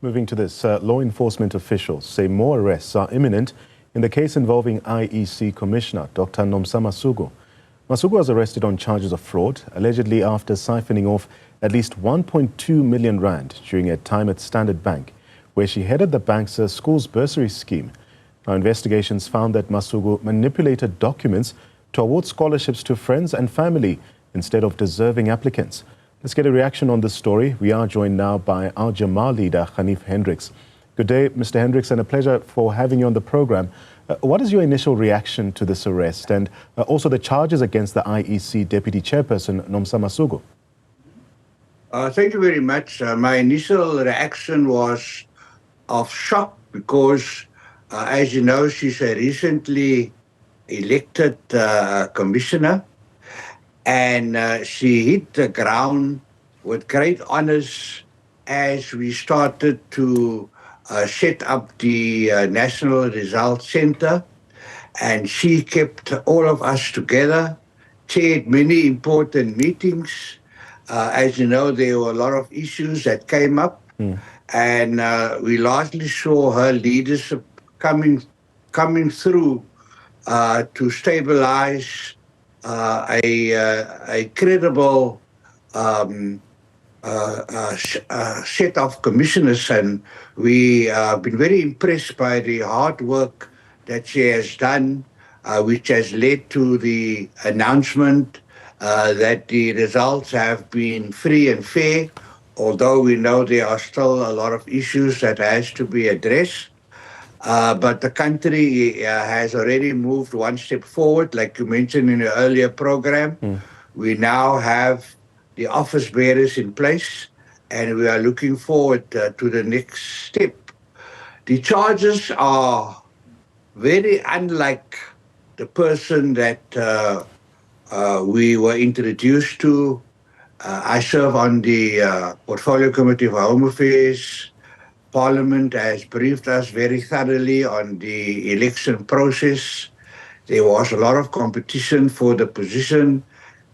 Moving to this, law enforcement officials say more arrests are imminent in the case involving IEC Commissioner Dr. Nomsa Masuku. Masuku was arrested on charges of fraud, allegedly after siphoning off at least 1.2 million rand during a time at Standard Bank, where she headed the bank's school's bursary scheme. Now, investigations found that Masuku manipulated documents to award scholarships to friends and family instead of deserving applicants. Let's get a reaction on this story. We are joined now by our Jama-Ah leader, Ganief Hendricks. Good day, Mr. Hendricks, and a pleasure for having you on the program. What is your initial reaction to this arrest and also the charges against the IEC Deputy Chairperson, Nomsa Masuku? Thank you very much. My initial reaction was of shock because, as you know, she's a recently elected commissioner. And she hit the ground with great honors as we started to set up the National Results Center. And she kept all of us together, chaired many important meetings. As you know, there were a lot of issues that came up. And we largely saw her leadership coming through to stabilize a credible set of commissioners, and we have been very impressed by the hard work that she has done, which has led to the announcement that the results have been free and fair, although we know there are still a lot of issues that has to be addressed. But the country has already moved one step forward, like you mentioned in your earlier program. We now have the office bearers in place, and we are looking forward to the next step. The charges are very unlike the person that we were introduced to. I serve on the Portfolio Committee for Home Affairs. Parliament has briefed us very thoroughly on the election process. There was a lot of competition for the position,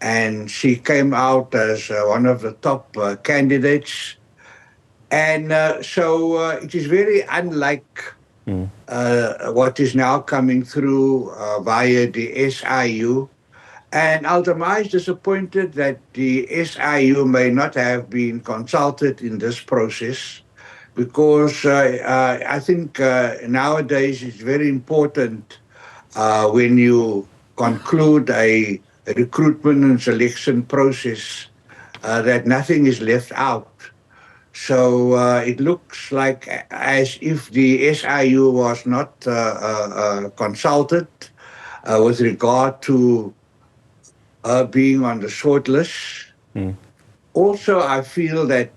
and she came out as one of the top candidates. And so it is very unlike what is now coming through via the SIU. And Ultima is disappointed that the SIU may not have been consulted in this process, because I think nowadays it's very important when you conclude a recruitment and selection process that nothing is left out. So it looks like as if the SIU was not consulted with regard to being on the short list. Also, I feel that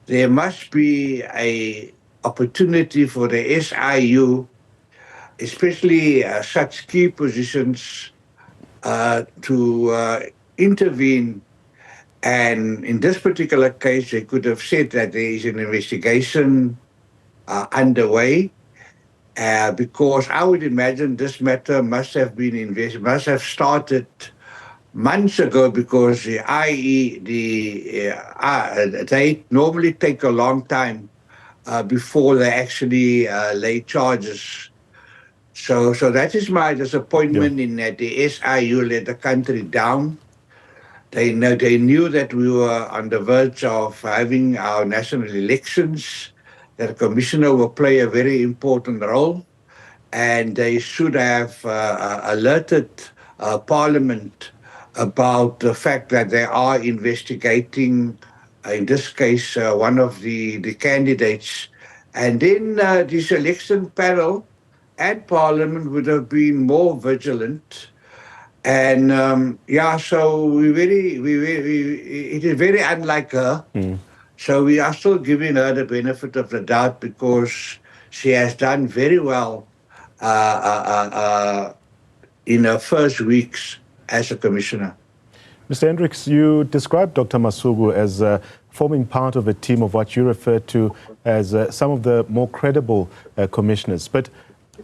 there must be an opportunity for the SIU, especially such key positions, to intervene. And in this particular case, they could have said that there is an investigation underway, because I would imagine this matter must have started months ago, because the they normally take a long time before they actually lay charges. So that is my disappointment in that the SIU let the country down. They knew that we were on the verge of having our national elections, that the commissioner will play a very important role, and they should have alerted Parliament about the fact that they are investigating, in this case, one of the candidates. And then the selection panel and Parliament would have been more vigilant. And so it is very unlike her. So we are still giving her the benefit of the doubt, because she has done very well in her first weeks as a commissioner. Mr. Hendricks, you described Dr. Masuku as forming part of a team of what you refer to as some of the more credible commissioners. But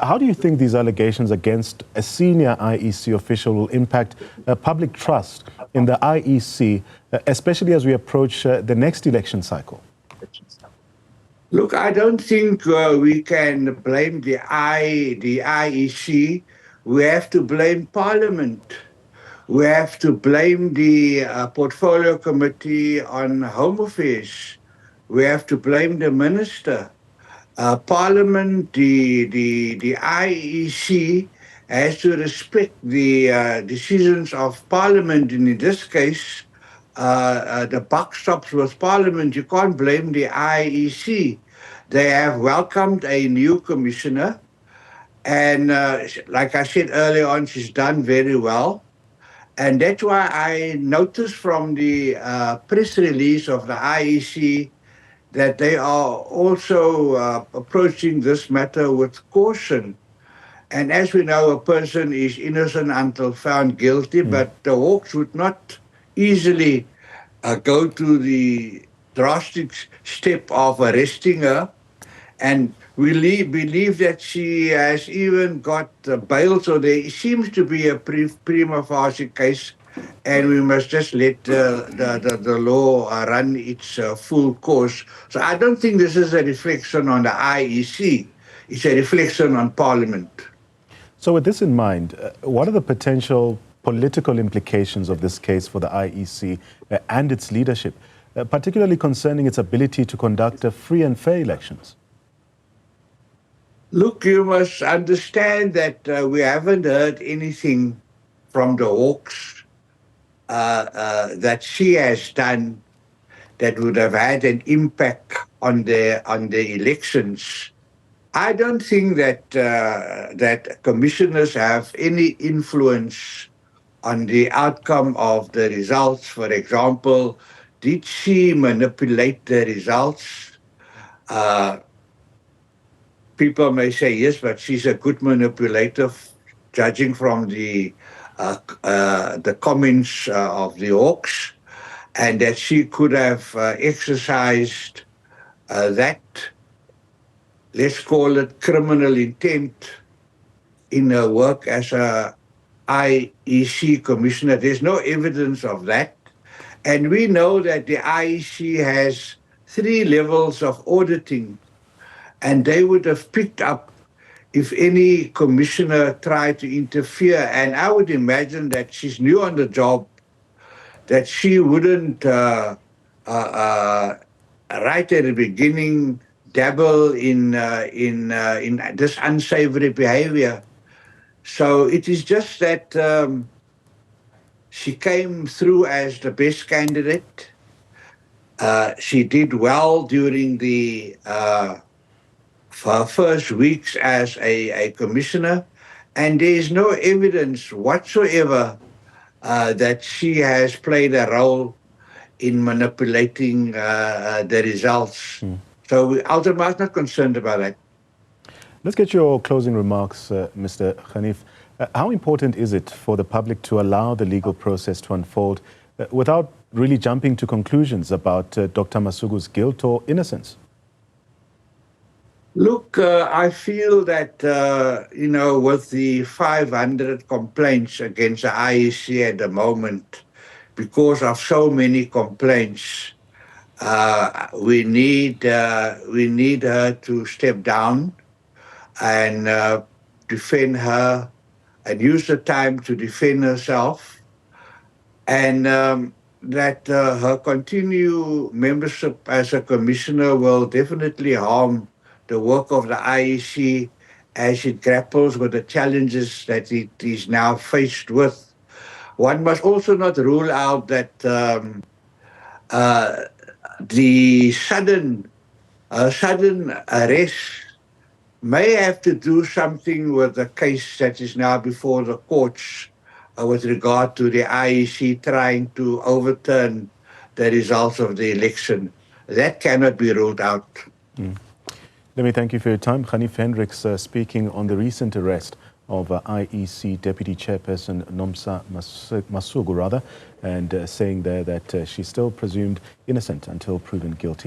how do you think these allegations against a senior IEC official will impact public trust in the IEC, especially as we approach the next election cycle? Look, I don't think we can blame the IEC. We have to blame Parliament. We have to blame the Portfolio Committee on Home Affairs. We have to blame the Minister. Parliament, the IEC has to respect the decisions of Parliament. And in this case, the buck stops with Parliament. You can't blame the IEC. They have welcomed a new commissioner, and like I said earlier on, she's done very well. And that's why I noticed from the press release of the IEC that they are also approaching this matter with caution. And as we know, a person is innocent until found guilty, but the Hawks would not easily go to the drastic step of arresting her. And we believe that she has even got bail, so there seems to be a prima facie case, and we must just let the law run its full course. So I don't think this is a reflection on the IEC. It's a reflection on Parliament. So with this in mind, what are the potential political implications of this case for the IEC and its leadership, particularly concerning its ability to conduct free and fair elections? Look, you must understand that we haven't heard anything from the Hawks that she has done that would have had an impact on the elections. I don't think that that commissioners have any influence on the outcome of the results. For example, did she manipulate the results? People may say yes, but she's a good manipulator, judging from the comments of the Hawks, and that she could have exercised that, let's call it criminal intent, in her work as a IEC commissioner. There's no evidence of that. And we know that the IEC has 3 levels of auditing, and they would have picked up if any commissioner tried to interfere. And I would imagine that she's new on the job, that she wouldn't, right at the beginning, dabble in this unsavory behavior. So it is just that she came through as the best candidate. She did well during the her first weeks as a commissioner, and there is no evidence whatsoever that she has played a role in manipulating the results. So we ultimately are not concerned about that. Let's get your closing remarks, Mr. Ganief. How important is it for the public to allow the legal process to unfold without really jumping to conclusions about Dr. Masuku's guilt or innocence? Look, I feel that, with the 500 complaints against the IEC at the moment, because of so many complaints, we need her to step down and defend her and use the time to defend herself, and that her continued membership as a commissioner will definitely harm the work of the IEC as it grapples with the challenges that it is now faced with. One must also not rule out that the sudden arrest may have to do something with the case that is now before the courts with regard to the IEC trying to overturn the results of the election. That cannot be ruled out. Let me thank you for your time. Ganief Hendricks speaking on the recent arrest of IEC Deputy Chairperson Nomsa Masuku, and saying there that she's still presumed innocent until proven guilty.